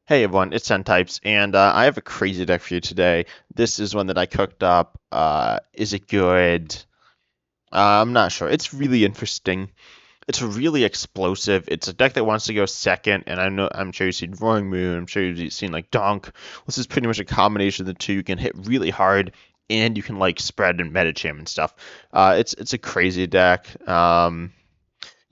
Hey everyone, it's Types, and I have a crazy deck for you today. This is one that I cooked up. Is it good? I'm not sure. It's really interesting. It's really explosive. It's a deck that wants to go second, and I'm sure you've seen Roaring Moon. I'm sure you've seen like Donk. This is pretty much a combination of the two. You can hit really hard, and you can like spread and Medicham and stuff. It's a crazy deck.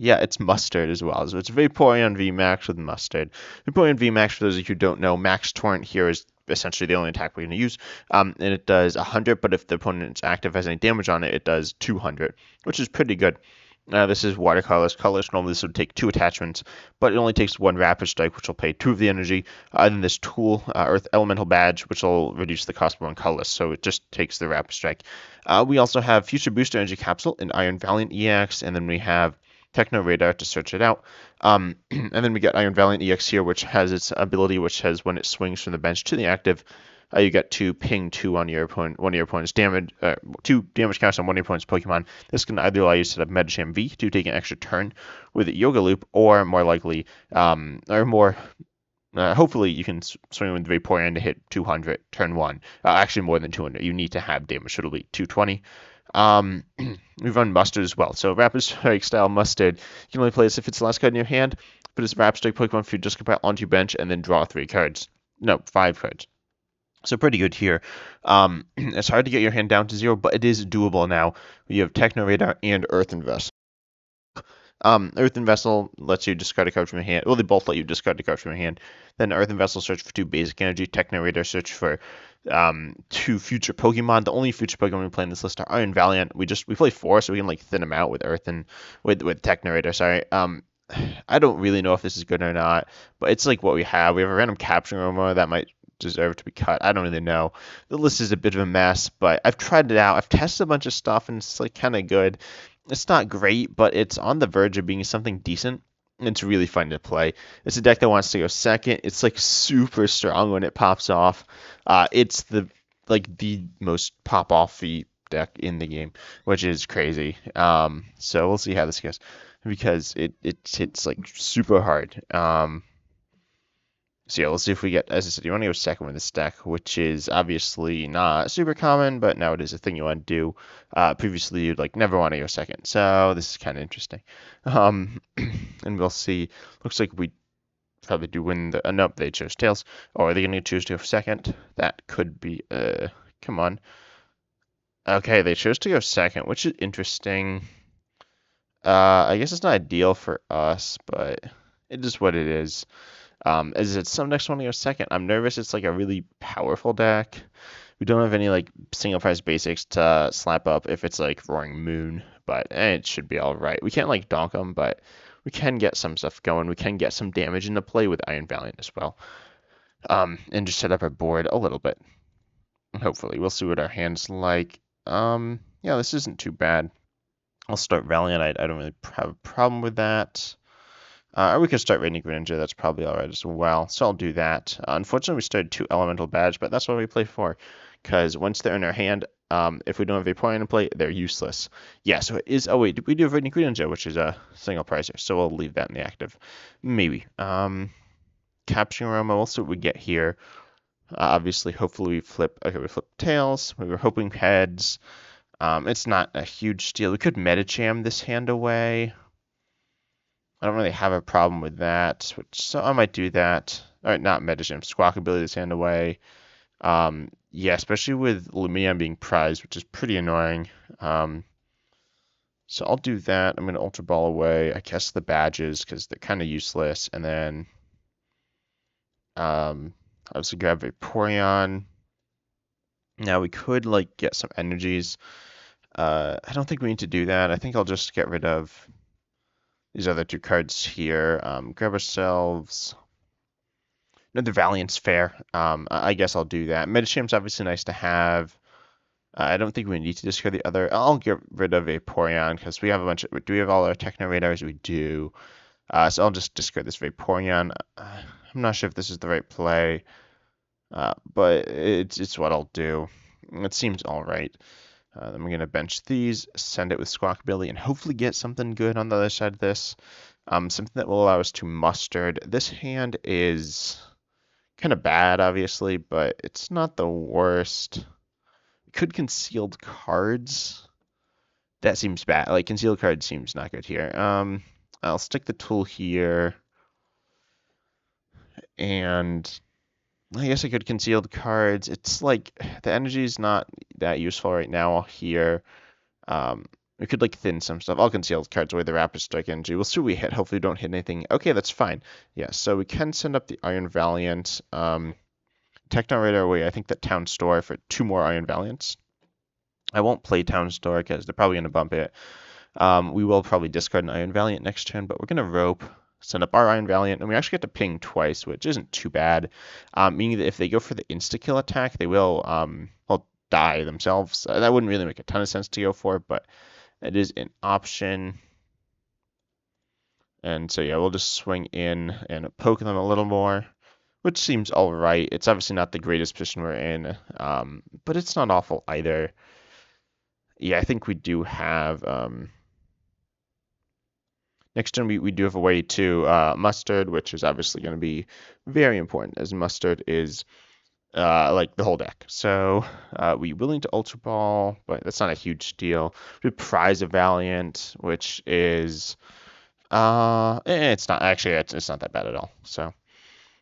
Yeah, it's mustard as well. So it's Vaporeon VMAX with mustard. Vaporeon VMAX, for those of you who don't know, Max Torrent here is essentially the only attack we're going to use. And it does 100, but if the opponent's active has any damage on it, it does 200, which is pretty good. This is watercolors. Colors normally this would take 2 attachments, but it only takes 1 rapid strike, which will pay 2 of the energy. Then this tool, Earth Elemental Badge, which will reduce the cost of 1 colorless, so it just takes the rapid strike. We also have Future Booster Energy Capsule and Iron Valiant EX, and then we have Techno Radar to search it out. And then we get Iron Valiant EX here, which has its ability, which says when it swings from the bench to the active, you get to ping one of your opponent's damage, 2 damage counters on one of your opponent's Pokemon. This can either allow you to set up Medicham V to take an extra turn with Yoga Loop, or more likely, hopefully you can swing with Vaporeon to hit 200 turn 1. Actually more than 200. You need to have damage, so it'll be 220. We run Mustard as well. So Rapid Strike style Mustard, you can only play this if it's the last card in your hand, but it's Rapid Strike Pokemon if you just compile onto your bench and then draw 3 cards. No, 5 cards. So pretty good here. It's hard to get your hand down to 0, but it is doable now. You have Techno Radar and Earthen Vessel. Earthen Vessel lets you discard a card from your hand. Well, they both let you discard a card from your hand. Then Earthen Vessel search for 2 basic energy. Techno Radar search for 2 future Pokemon. The only future Pokemon we play in this list are Iron Valiant. We play 4, so we can like thin them out with with Techno Radar. Sorry. I don't really know if this is good or not, but it's like what we have. We have a random Capturing Aroma that might deserve to be cut. I don't really know. The list is a bit of a mess, but I've tried it out. I've tested a bunch of stuff, and it's like kind of good. It's not great, but it's on the verge of being something decent. It's really fun to play. It's a deck that wants to go second. It's like super strong when it pops off. It's the most pop offy deck in the game, which is crazy. So we'll see how this goes because it hits like super hard. So yeah, let's see if we get, as I said, you want to go second with this deck, which is obviously not super common, but now it is a thing you want to do. Previously, you'd like never want to go second, so this is kind of interesting. And we'll see. Looks like we probably do win the. Nope, they chose tails. Or are they going to choose to go second? That could be. Come on. Okay, they chose to go second, which is interesting. I guess it's not ideal for us, but it is what it is. As it's some decks want to go second. I'm nervous it's like a really powerful deck. We don't have any like single price basics to slap up if it's like Roaring Moon, but it should be alright. We can't like donk them, but we can get some stuff going. We can get some damage into play with Iron Valiant as well. And just set up our board a little bit. Hopefully, we'll see what our hand's like. Yeah, this isn't too bad. I'll start Valiant. I don't really have a problem with that. Or we could start Radiant Greninja, that's probably alright as well. So I'll do that. Unfortunately, we started 2 Elemental Badge, but that's what we play for. Because once they're in our hand, if we don't have Vaporeon in play, they're useless. Yeah, so it is. Oh, wait, we do have Radiant Greninja, which is a single pricer. So we'll leave that in the active. Maybe. Capturing Aroma, we'll see what we get here. Obviously, hopefully we flip. Okay, we flip tails. We were hoping heads. It's not a huge deal. We could Medicham this hand away. I don't really have a problem with that, so I might do that. All right, not Medicham, Squawkabilly this hand away. Yeah, especially with Lumineon being prized, which is pretty annoying. So I'll do that. I'm going to Ultra Ball away. I guess the badges, because they're kind of useless. And then obviously grab Vaporeon. Now we could like get some energies. I don't think we need to do that. I think I'll just get rid of these other 2 cards here. Grab ourselves another Valiant's fair. I guess I'll do that. Medicham's obviously nice to have. I don't think we need to discard the other. I'll get rid of Vaporeon because we have a bunch of. Do we have all our Techno Radars? We do. So I'll just discard this Vaporeon. I'm not sure if this is the right play, but it's what I'll do. It seems all right. Then we're going to bench these, send it with Squawkabilly, and hopefully get something good on the other side of this. Something that will allow us to mustard. This hand is Kind of bad, obviously, but it's not the worst. Could concealed cards. That seems bad. Like concealed card seems not good here. I'll stick the tool here, and I guess I could concealed cards. It's like the energy is not that useful right now here. We could like thin some stuff. I'll conceal cards away the Rapid Strike energy. We'll see what we hit. Hopefully we don't hit anything. Okay, that's fine. Yeah, so we can send up the Iron Valiant. Techno Radar away. I think that Town Store for 2 more Iron Valiants. I won't play Town Store because they're probably going to bump it. We will probably discard an Iron Valiant next turn, but we're going to Rope, send up our Iron Valiant, and we actually get to ping twice, which isn't too bad. Meaning that if they go for the insta-kill attack, they will well, die themselves. That wouldn't really make a ton of sense to go for, but it is an option. And so yeah, we'll just swing in and poke them a little more, which seems all right. It's obviously not the greatest position we're in, but it's not awful either. Yeah, I think we do have... next turn, we do have a way to Mustard, which is obviously going to be very important, as Mustard is like the whole deck. So we willing to Ultra Ball, but that's not a huge deal. We Prize a Valiant, which is... it's not actually it's not that bad at all. So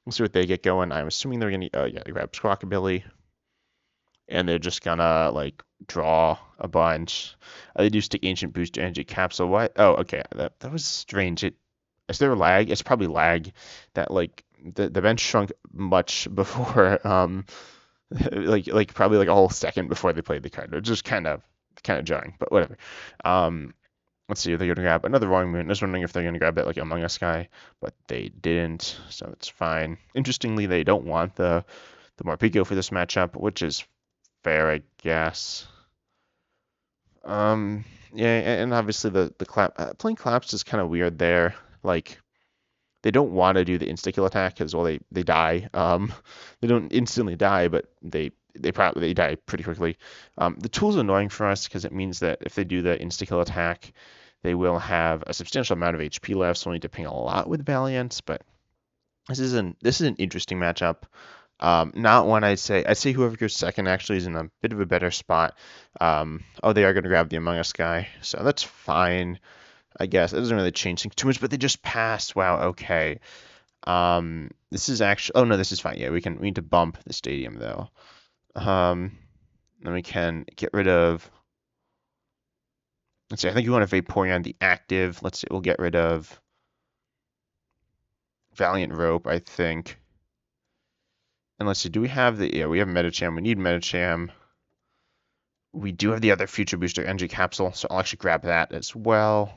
we'll see what they get going. I'm assuming they're gonna yeah, they grab Squawkabilly, and they're just gonna like draw a bunch. They do stick Ancient Booster Energy Capsule. What? Oh, okay. That was strange. Is there lag? It's probably lag. That like the bench shrunk much before like probably like a whole second before they played the card. It's just kind of jarring, but whatever. Let's see if they're gonna grab another Roaring Moon. I was wondering if they're gonna grab that like Among Us guy, but they didn't, so it's fine. Interestingly, they don't want the Morpeko for this matchup, which is fair, I guess. Yeah, and obviously the playing Collapse is kind of weird there. Like, they don't want to do the insta-kill attack because, well, they die. They don't instantly die, but they die pretty quickly. The tool's annoying for us because it means that if they do the insta-kill attack, they will have a substantial amount of HP left, so we'll need to ping a lot with Valiants, but this is an interesting matchup. Not one I'd say whoever goes second actually is in a bit of a better spot. Oh, they are going to grab the Among Us guy, so that's fine, I guess. It doesn't really change things too much, but they just passed. Wow, okay. This is actually... Oh, no, this is fine. Yeah, we need to bump the stadium, though. Then we can get rid of... Let's see, I think we want to Vaporeon the active. Let's see, we'll get rid of Valiant Rope, I think. And let's see, do we have the... Yeah, we have Medicham. We need Medicham. We do have the other Future Booster Energy Capsule, so I'll actually grab that as well.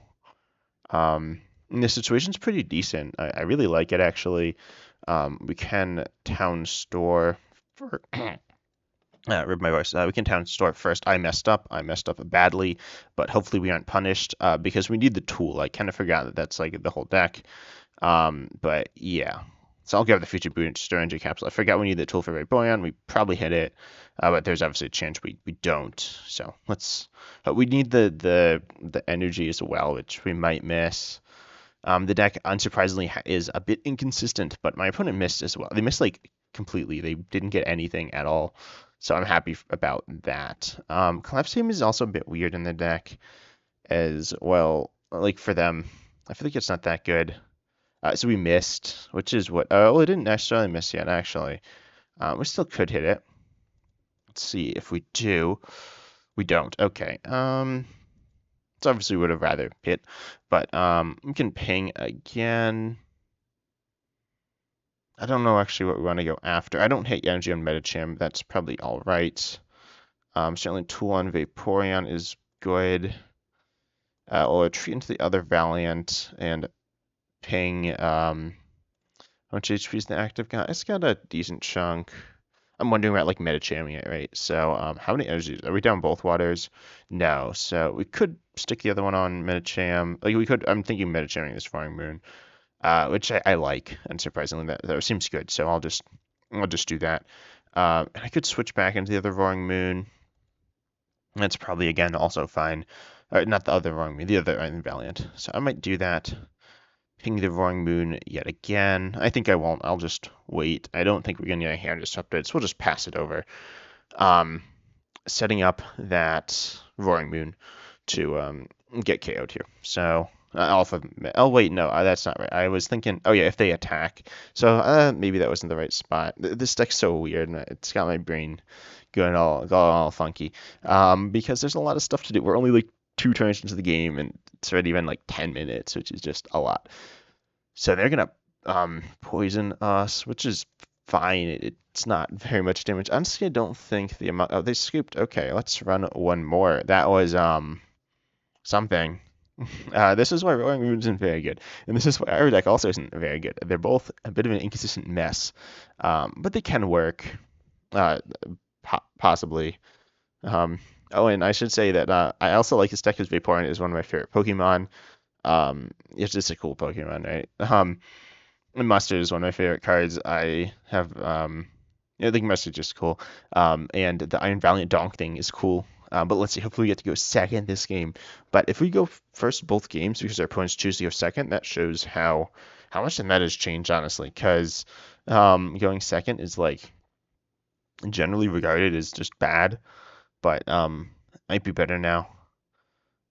And the situation's pretty decent. I really like it, actually. We can Town Store... for rip my voice. We can Town Store first. I messed up badly, but hopefully we aren't punished because we need the tool. I kind of forgot that that's like the whole deck. But yeah. So I'll grab the Future Booster Energy Capsule. I forgot we need the tool for Vaporeon. We probably hit it, but there's obviously a chance we don't. So let's... we need the energy as well, which we might miss. The deck, unsurprisingly, is a bit inconsistent, but my opponent missed as well. They missed like completely. They didn't get anything at all. So I'm happy about that. Collapsium is also a bit weird in the deck as well. Like for them, I feel like it's not that good. So we missed, which is what... well, we didn't necessarily miss yet, actually. We still could hit it. Let's see if we do. We don't. Okay. So obviously we would have rather hit, but we can ping again. I don't know actually what we want to go after. I don't hit energy on Medicham. That's probably all right. Certainly tool on Vaporeon is good. We'll retreat into the other Valiant and ping. How much HP is the active guy? It's got a decent chunk. I'm wondering about like Medichamming it, right? So how many energies? Are we down both waters? No. So we could stick the other one on Medicham. Like we could... I'm thinking Medichamming this Roaring Moon. Which I like, and surprisingly that seems good. So I'll just do that. And I could switch back into the other Roaring Moon. That's probably again also fine. Not the other Roaring Moon, the other Iron Valiant. So I might do that. Ping the Roaring Moon yet again. I think I won't. I'll just wait. I don't think we're going to get any hand disrupted, so we'll just pass it over. Setting up that Roaring Moon to get KO'd here. So Alpha. Oh wait, no, that's not right. I was thinking. Oh yeah, if they attack. So maybe that wasn't the right spot. This deck's so weird, and it's got my brain going all funky. Because there's a lot of stuff to do. We're only like 2 turns into the game, and it's already been like 10 minutes, which is just a lot. So they're gonna poison us, which is fine. It's not very much damage. Honestly, I don't think the amount. Oh, they scooped. Okay, let's run one more. That was something. This is why Roaring Moon isn't very good, and this is why our deck also isn't very good. They're both a bit of an inconsistent mess, but they can work, possibly. Oh, and I should say that I also like this deck because Vaporeon is one of my favorite Pokemon. It's just a cool Pokemon, right? And Mustard is one of my favorite cards. I have, I think Mustard's just cool. And the Iron Valiant Donk thing is cool. But let's see, hopefully we get to go second this game. But if we go first both games because our opponents choose to go second, that shows how much the meta has changed, honestly. Because going second is like generally regarded as just bad, but might be better now.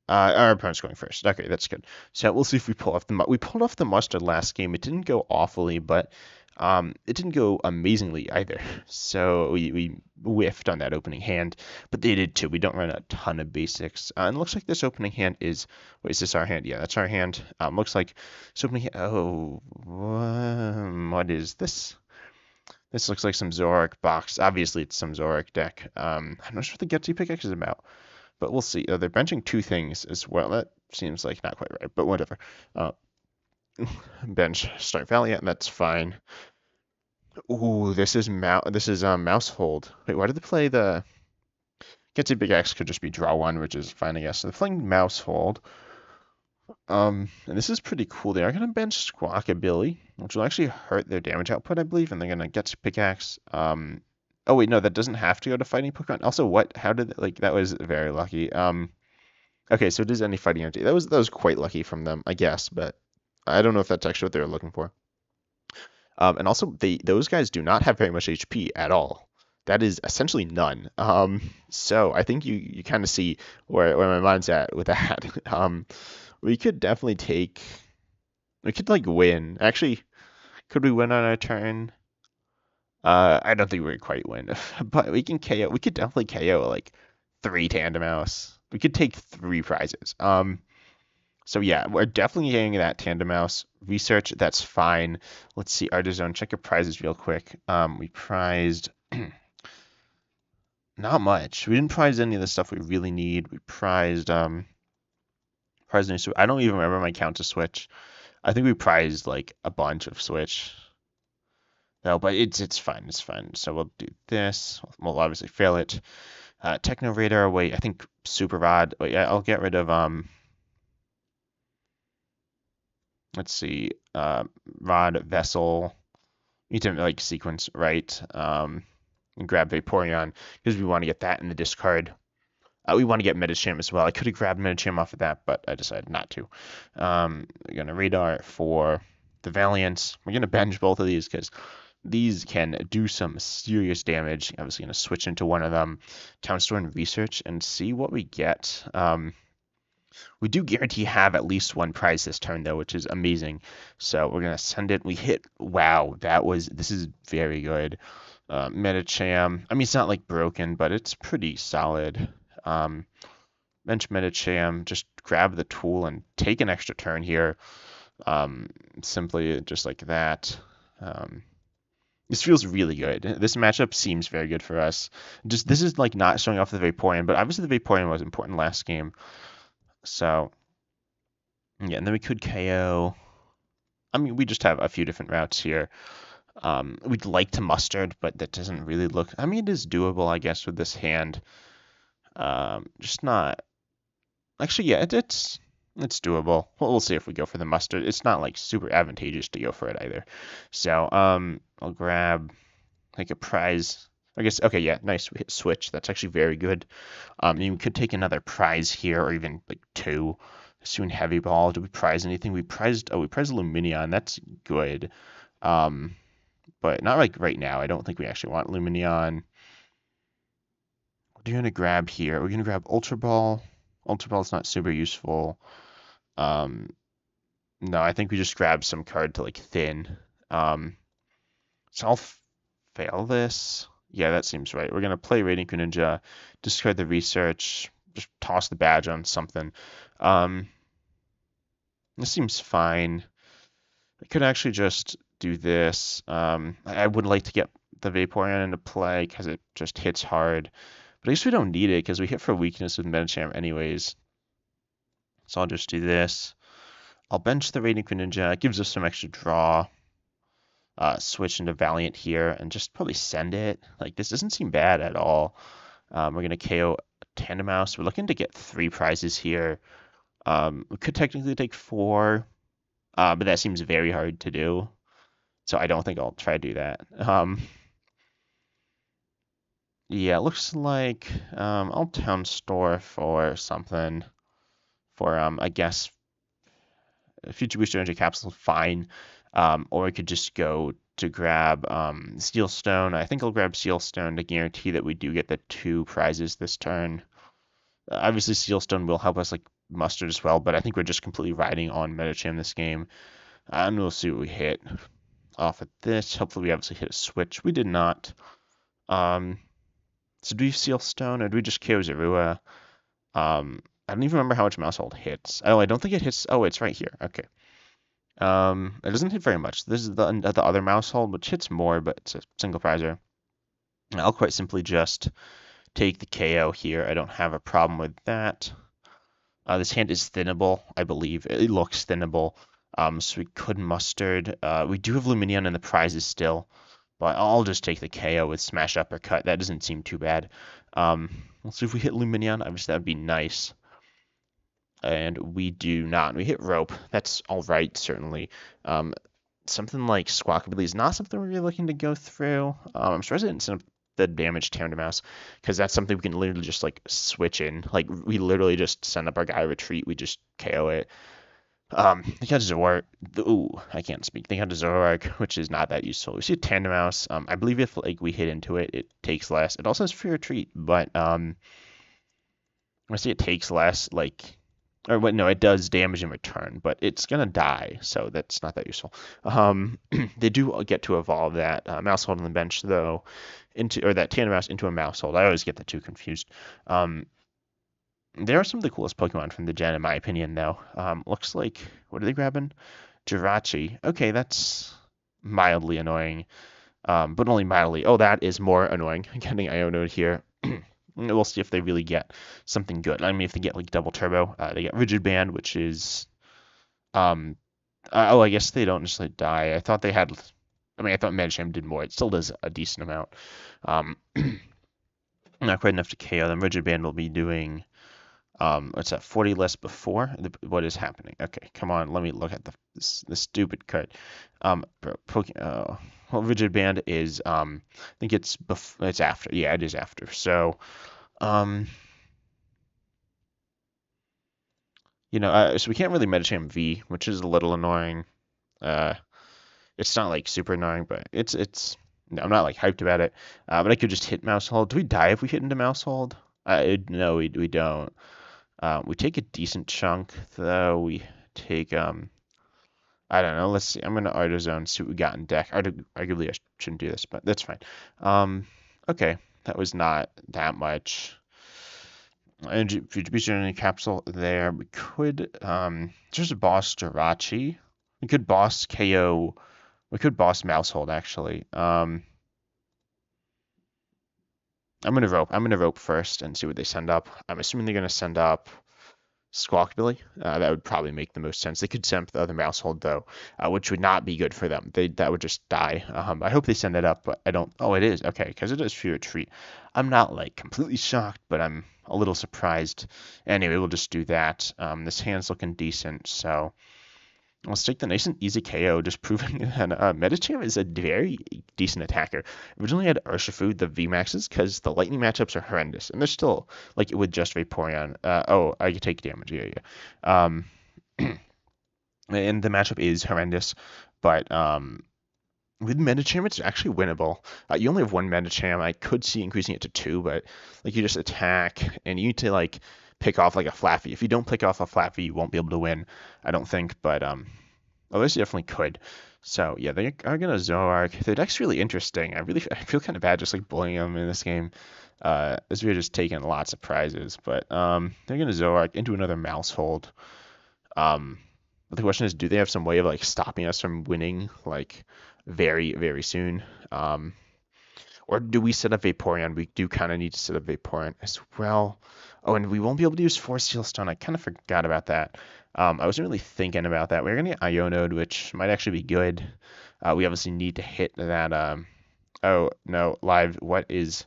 Our opponent's going first. Okay, that's good. So we'll see if we pull off we pulled off the Mustard last game. It didn't go awfully, but it didn't go amazingly either. So we whiffed on that opening hand, but they did too. We don't run a ton of basics. And it looks like this opening hand is... Wait, is this our hand? Yeah, that's our hand. Looks like this opening hand... Oh, what is this? This looks like some Zoroark box. Obviously, it's some Zoroark deck. I'm not sure what the Gutsy pickaxe is about. But we'll see. They're benching 2 things as well. That seems like not quite right, but whatever. Bench Start Valiant, that's fine. Ooh, this is Mouse Hold. Wait, why did they play the... Gutsy Big X could just be draw 1, which is fine, I guess. So they're playing Mouse Hold. And this is pretty cool. They are going to bench Squawkabilly, which will actually hurt their damage output, I believe, and they're going to get Pickaxe. Oh wait, no, that doesn't have to go to fighting Pokemon. Also, what? How did that was very lucky. Okay, so it is any fighting energy. That was quite lucky from them, I guess, but I don't know if that's actually what they were looking for. And also, those guys do not have very much HP at all. That is essentially none. So I think you kind of see where my mind's at with that. We could definitely take. We could like win. Actually, could we win on our turn? I don't think we would quite win, but we can KO. We could definitely KO like 3 Tandemaus. We could take 3 prizes. So yeah, we're definitely getting that Tandemaus. Research, that's fine. Let's see, Artizone, check your prizes real quick. We prized not much. We didn't prize any of the stuff we really need. We prized new Switch. I don't even remember my count to Switch. I think we prized like a bunch of Switch. No, but it's fine. It's fine. So we'll do this. We'll obviously fail it. Techno Radar. Wait, I think Super Rod. Wait, I'll get rid of Let's see. Rod Vessel. We need to like sequence right. And grab Vaporeon because we want to get that in the discard. We want to get Medicham as well. I could have grabbed Medicham off of that, but I decided not to. We're gonna Radar for the Valiants. We're gonna bench both of these because these can do some serious damage. I was going to switch into one of them, Town Store and Research, and see what we get. We do guarantee have at least 1 prize this turn, though, which is amazing. So we're going to send it. We hit, wow, this is very good. Medicham, I mean, it's not like broken, but it's pretty solid. Bench Medicham, just grab the tool and take an extra turn here. Simply just like that. This feels really good. This matchup seems very good for us. This is like not showing off the Vaporeon, but obviously the Vaporeon was important last game. So yeah, and then we could KO. I mean, we just have a few different routes here. We'd like to Mustard, but that doesn't really look. I mean, it is doable, I guess, with this hand. Just not. Actually, yeah, it's doable. We'll see if we go for the Mustard. It's not like super advantageous to go for it either. So I'll grab like a prize. I guess, okay, yeah, nice. We hit Switch. That's actually very good. You could take another prize here or even like 2. Soon Heavy Ball. Did we prize anything? We prized Lumineon. That's good. But not like right now. I don't think we actually want Lumineon. What are you gonna grab here? We're gonna grab Ultra Ball. Ultra Ball is not super useful. No, I think we just grab some card to like thin. So I'll fail this. Yeah, that seems right. We're gonna play Radiant Greninja, discard the research, just toss the badge on something. This seems fine. I could actually just do this. I would like to get the Vaporeon into play because it just hits hard. But at least we don't need it because we hit for weakness with Medicham anyways. So I'll just do this. I'll bench the Radiant Greninja. It gives us some extra draw. Switch into Valiant here and just probably send it. Like, this doesn't seem bad at all. We're going to KO Tandemaus. We're looking to get 3 prizes here. We could technically take 4, but that seems very hard to do. So I don't think I'll try to do that. Yeah, it looks like I'll Town Store for something. For, I guess, Future Booster Energy Capsule, fine. Or I could just go to grab Steel Stone. I think I'll grab Steel Stone to guarantee that we do get the 2 prizes this turn. Obviously, Steel Stone will help us like mustard as well, but I think we're just completely riding on Medicham this game. And we'll see what we hit off of this. Hopefully, we obviously hit a switch. We did not. So do we Steel Stone or do we just KO Zorua? I don't even remember how much Mousehold hits. Oh, I don't think it hits. Oh, it's right here. Okay. It doesn't hit very much. This is the other Mousehold, which hits more, but it's a single prizer. I'll quite simply just take the KO here. I don't have a problem with that. This hand is thinnable, I believe. It looks thinnable. So we could mustard. We do have Lumineon in the prizes still, but I'll just take the KO with Smash Uppercut. That doesn't seem too bad. Let's see if we hit Lumineon. Obviously, that would be nice. And we do not. We hit Rope. That's all right, certainly. Something like Squawkabilly is not something we're really looking to go through. I'm surprised I didn't send up the damage Tandemaus, because that's something we can literally just like switch in. Like, we literally just send up our guy retreat. We just KO it. They got Zoroark. Ooh, I can't speak. They got Zoroark, which is not that useful. We see a Tandemaus. I believe if like we hit into it, it takes less. It also has free retreat, but I see it takes less. Like, or what? No, it does damage in return, but it's gonna die, so that's not that useful. They do get to evolve that Mousehold on the bench though, or that Tandemaus into a Mousehold. I always get the two confused. They are some of the coolest Pokemon from the gen, in my opinion, though. Looks like, what are they grabbing? Jirachi. Okay, that's mildly annoying, but only mildly. Oh, that is more annoying. Getting Iono here. We'll see if they really get something good. I mean, if they get like double turbo, they get Rigid Band, which is, oh, I guess they don't necessarily die. I thought they had, I mean, I thought Medicham did more. It still does a decent amount. Not quite enough to KO them. Rigid Band will be doing, what's that, 40 less before? What is happening? Okay, come on, let me look at the stupid card. Well, Rigid Band is, I think it's after. Yeah, it is after. So, so we can't really Medicham V, which is a little annoying. It's not like super annoying, but I'm not like hyped about it. But I could just hit Mousehold. Do we die if we hit into Mousehold? No, we don't. We take a decent chunk, though. We take, I don't know. Let's see. I'm going to Artozone, see what we got in deck. Arguably, I shouldn't do this, but that's fine. Okay. That was not that much. Future Booster Energy Capsule there. We could, just boss Jirachi. We could boss KO. We could boss Mousehold, actually. I'm going to rope first and see what they send up. I'm assuming they're going to send up Squawkabilly. That would probably make the most sense. They could send up the other Mousehold, though, which would not be good for them. That would just die. I hope they send it up, but I don't. Oh, it is. Okay, because it is free retreat. I'm not, like, completely shocked, but I'm a little surprised. Anyway, we'll just do that. This hand's looking decent, so let's take the nice and easy KO, just proving that Medicham is a very decent attacker. Originally, I had Urshifu, the VMAXs, because the lightning matchups are horrendous, and they're still, like, with just Vaporeon. Oh, I can take damage, yeah. And the matchup is horrendous, but with Medicham, it's actually winnable. You only have one Medicham. I could see increasing it to two, but like you just attack and you need to like pick off like a Flaffy. If you don't pick off a Flaffy, you won't be able to win, I don't think. But otherwise you definitely could. So yeah, they are gonna Zoroark. Their deck's really interesting. I feel kind of bad just like bullying them in this game. As we're just taking lots of prizes. But they're gonna Zoroark into another Mousehold. But the question is, do they have some way of like stopping us from winning like very, very soon? Or do we set up Vaporeon? We do kind of need to set up Vaporeon as well. Oh, and we won't be able to use Force Seal Stone. I kind of forgot about that. I wasn't really thinking about that. We're going to get Ionode, which might actually be good. We obviously need to hit that. Oh, no, live. What is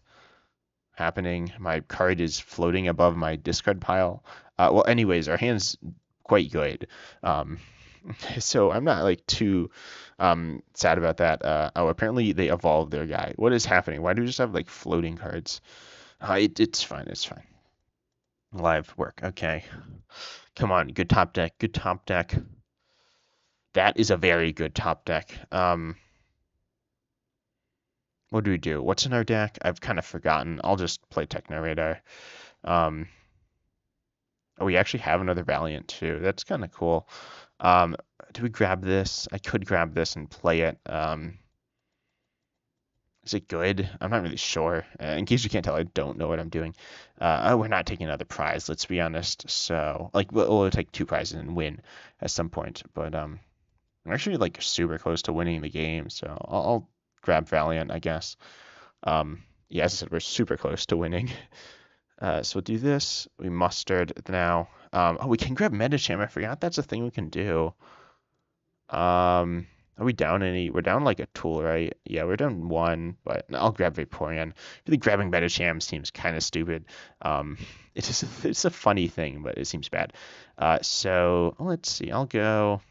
happening? My card is floating above my discard pile. Well, anyways, our hand's quite good. So I'm not like too sad about that. Oh, apparently they evolved their guy. What is happening? Why do we just have like floating cards? It's fine. It's fine. Live work. Okay. Come on. Good top deck. Good top deck. That is a very good top deck. What do we do? What's in our deck? I've kind of forgotten. I'll just play Techno Radar. Oh, we actually have another Valiant too. That's kind of cool. Do we grab this? I could grab this and play it. Is it good? I'm not really sure. In case you can't tell, I don't know what I'm doing. Oh, we're not taking another prize, let's be honest. So, like, we'll take two prizes and win at some point. But I'm actually like super close to winning the game, so I'll grab Valiant, I guess. Yeah, as I said, we're super close to winning. So we'll do this. We mustered now. Oh, we can grab Medicham. I forgot that's a thing we can do. Are we down any? We're down like a tool, right? Yeah, we're down one, but I'll grab Vaporeon. Really grabbing Medicham seems kind of stupid. It's a funny thing, but it seems bad. So let's see. I'll go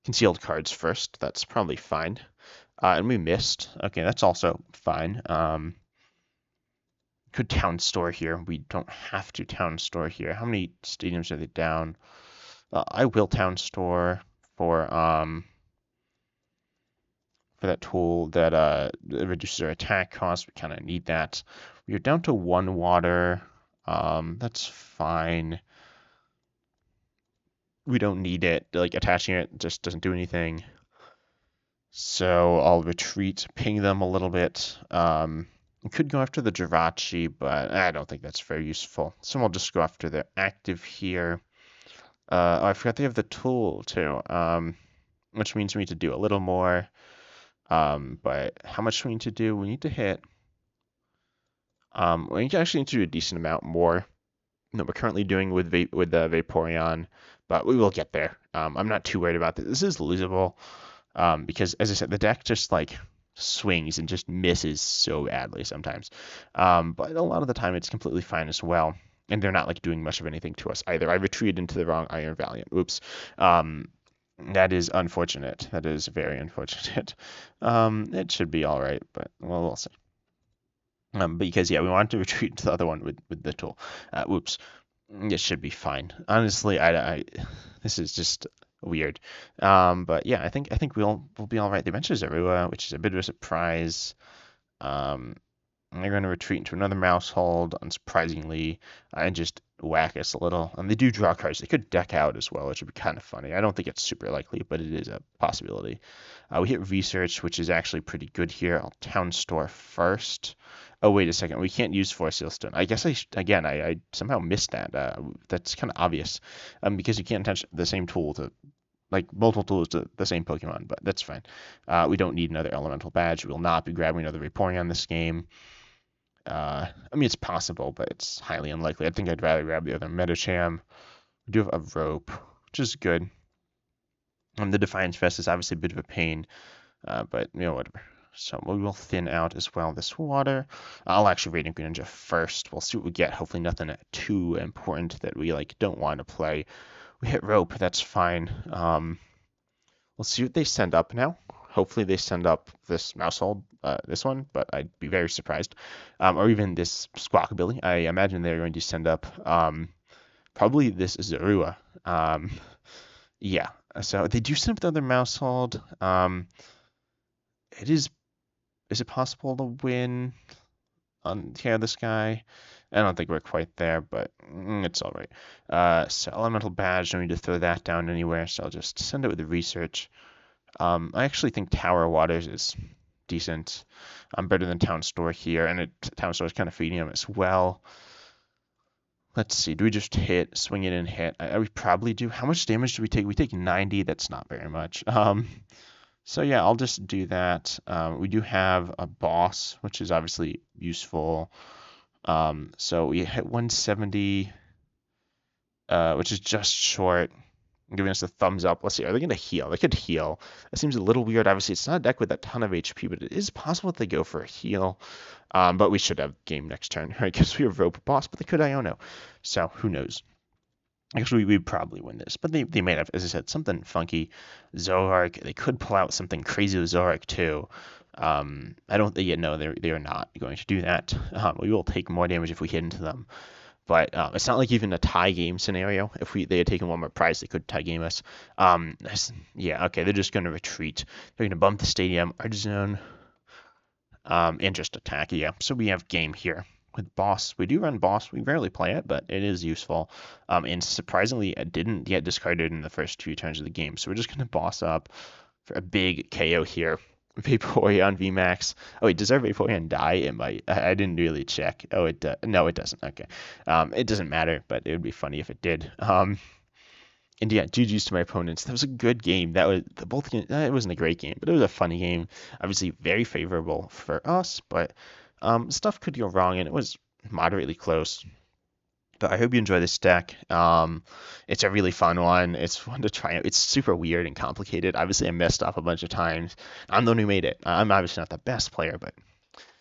concealed cards first. That's probably fine. And we missed. Okay, that's also fine. Could Town Store here. We don't have to Town Store here. How many stadiums are they down? I will Town Store for that tool that reduces our attack cost. We kind of need that. We are down to one water. That's fine. We don't need it. Like attaching it just doesn't do anything. So I'll retreat, ping them a little bit. We could go after the Jirachi, but I don't think that's very useful. So we'll just go after the active here. Oh, I forgot they have the tool too, which means we need to do a little more. But how much do we need to do? We need to hit. We actually need to do a decent amount more than we're currently doing with the Vaporeon, but we will get there. I'm not too worried about this. This is losable because, as I said, the deck just like swings and just misses so badly sometimes. But a lot of the time it's completely fine as well. And they're not like doing much of anything to us either. I retreated into the wrong Iron Valiant. Oops. That is unfortunate. That is very unfortunate. It should be all right, but well, we'll see. Because yeah, we wanted to retreat into the other one with the tool. Whoops. It should be fine. Honestly, this is just weird. But yeah, I think we'll be all right. The bench is everywhere, which is a bit of a surprise. They're going to retreat into another Mousehold, unsurprisingly, and just whack us a little. And they do draw cards. They could deck out as well, which would be kind of funny. I don't think it's super likely, but it is a possibility. We hit Research, which is actually pretty good here. I'll Town Store first. Oh, wait a second. We can't use Force Seal Stone. I guess I somehow missed that. That's kind of obvious because you can't attach the same tool to like multiple tools to the same Pokemon, but that's fine. We don't need another Elemental Badge. We will not be grabbing another Vaporeon this game. I mean, it's possible, but it's highly unlikely. I think I'd rather grab the other Medicham. We do have a Rope, which is good. The Defiance Vest is obviously a bit of a pain, but you know, whatever. So we will thin out as well this water. I'll actually Radiant Greninja first. We'll see what we get. Hopefully nothing too important that we like don't want to play. We hit Rope, that's fine. We'll see what they send up now. Hopefully they send up this Mousehold, this one, but I'd be very surprised. Or even this Squawkabilly. I imagine they're going to send up Probably this Zorua. Yeah. So they do send up the other mouse hold. It is it possible to win on this guy? I don't think we're quite there, but it's all right. So Elemental Badge, don't need to throw that down anywhere, so I'll just send it with the research. I actually think Tower of Waters is decent. I'm better than Town Store here, and Town Store is kind of feeding him as well. Let's see, do we just hit, swing it and hit? We probably do. How much damage do we take? We take 90, that's not very much. So yeah, I'll just do that. We do have a boss, which is obviously useful. So we hit 170, which is just short, giving us a thumbs up. Let's see, are they going to heal? They could heal. That seems a little weird. Obviously, it's not a deck with a ton of HP, but it is possible that they go for a heal. But we should have game next turn, right? Because we have Rope Boss, but they could Iono. So who knows? Actually, we'd probably win this, but they might have, as I said, something funky. Zoroark, they could pull out something crazy with Zoroark too. I don't think yet. No, they are not going to do that. We will take more damage if we hit into them, but it's not like even a tie game scenario. If they had taken one more prize, they could tie game us. Yeah, okay, they're just going to retreat. They're going to bump the stadium, Art Zone, and just attack. Yeah, so we have game here. With boss, we do run boss. We rarely play it, but it is useful. And surprisingly, it didn't get discarded in the first 2 turns of the game. So we're just gonna boss up for a big KO here. Vaporeon VMAX. Oh wait, does our Vaporeon die? It might. I didn't really check. Oh, it does. No, it doesn't. Okay. It doesn't matter, but it would be funny if it did. And yeah, GG's to my opponents. That was a good game. That was both. It wasn't a great game, but it was a funny game. Obviously, very favorable for us, but stuff could go wrong, and it was moderately close. But I hope you enjoy this deck. It's a really fun one. It's fun to try out. It's super weird and complicated. Obviously, I messed up a bunch of times. I'm the one who made it. I'm obviously not the best player, but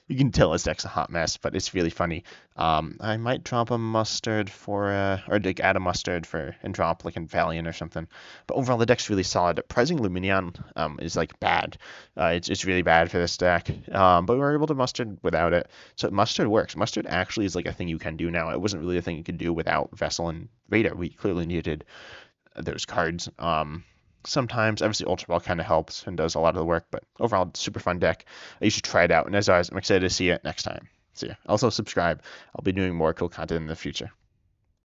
you can tell this deck's a hot mess, but it's really funny. I might drop a mustard for, or like add a mustard for, and drop like a Valiant or something. But overall, the deck's really solid. Pricing Lumineon is like bad. It's really bad for this deck. But we were able to mustard without it. So mustard works. Mustard actually is like a thing you can do now. It wasn't really a thing you could do without Vessel and Radar. We clearly needed those cards. Sometimes, obviously, Ultra Ball kind of helps and does a lot of the work, but overall, super fun deck. You should try it out. And as always, I'm excited to see it next time. See ya. Also, subscribe. I'll be doing more cool content in the future.